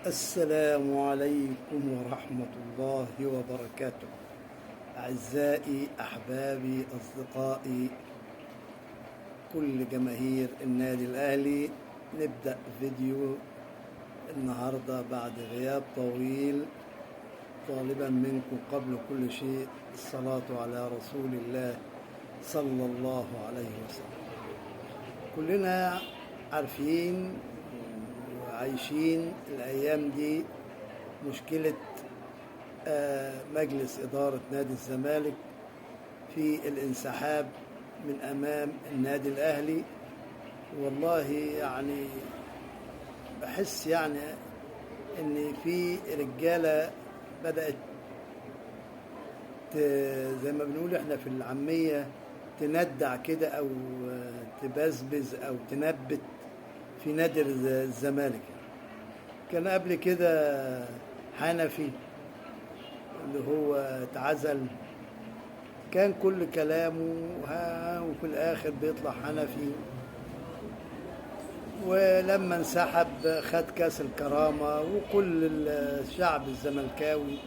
السلام عليكم ورحمة الله وبركاته. أعزائي أحبابي أصدقائي كل جماهير النادي الأهلي، نبدأ فيديو النهاردة بعد غياب طويل، طالبا منكم قبل كل شيء الصلاة على رسول الله صلى الله عليه وسلم. كلنا عارفين وعايشين الأيام دي مشكلة مجلس إدارة نادي الزمالك في الانسحاب من أمام النادي الأهلي. والله يعني بحس إن في رجالة بدأت زي ما بنقول إحنا في العامية تندع كده أو تبزبز أو تنبت في نادي الزمالك. كان قبل كده حنفي اللي هو اتعزل، كان كل كلامه وفي الآخر بيطلع حنفي، ولما انسحب خد كاس الكرامة وكل الشعب الزملكاوي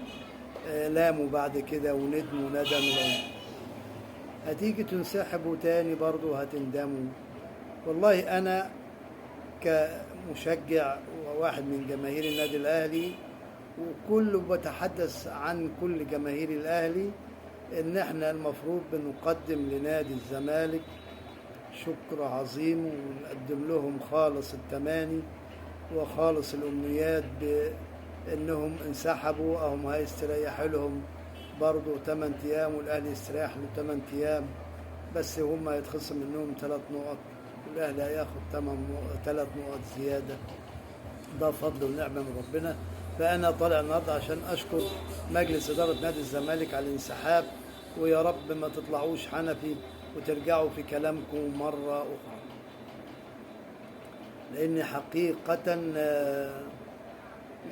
لاموا بعد كده وندموا ندم. هتيجي تنسحبوا تاني برضو هتندموا. والله أنا كمشجع وواحد من جماهير النادي الأهلي وكله بتحدث عن كل جماهير الأهلي إن إحنا المفروض بنقدم لنادي الزمالك شكر عظيم ونقدم لهم خالص التماني وخالص الأمنيات بأنهم انسحبوا. هم هيستريح لهم برضو 8 أيام والأهلي يستريح له 8 أيام، بس هم هيتخصم منهم 3 نقط والأهلي هياخد 3 نقط زيادة. ده فضل ونعمة من ربنا. فأنا طالع النهارده عشان أشكر مجلس إدارة نادي الزمالك على الانسحاب، ويا رب ما تطلعوش حنفي وترجعوا في كلامكم مرة أخرى، لأن حقيقة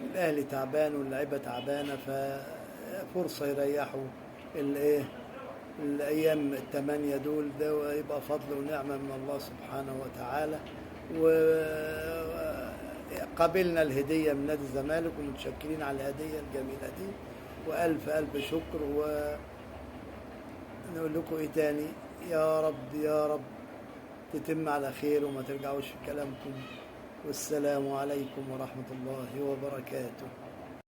الأهلي تعبان واللعيبة تعبانة، ففرصة يريحوا الأيام 8 دول. ده يبقى فضل ونعمة من الله سبحانه وتعالى. وقابلنا الهدية من نادي الزمالك ومتشكرين على الهدية الجميلة دي، وألف ألف شكر. ونقول لكم إيه تاني؟ يا رب يا رب تتم على خير وما ترجعوش في كلامكم. والسلام عليكم ورحمة الله وبركاته.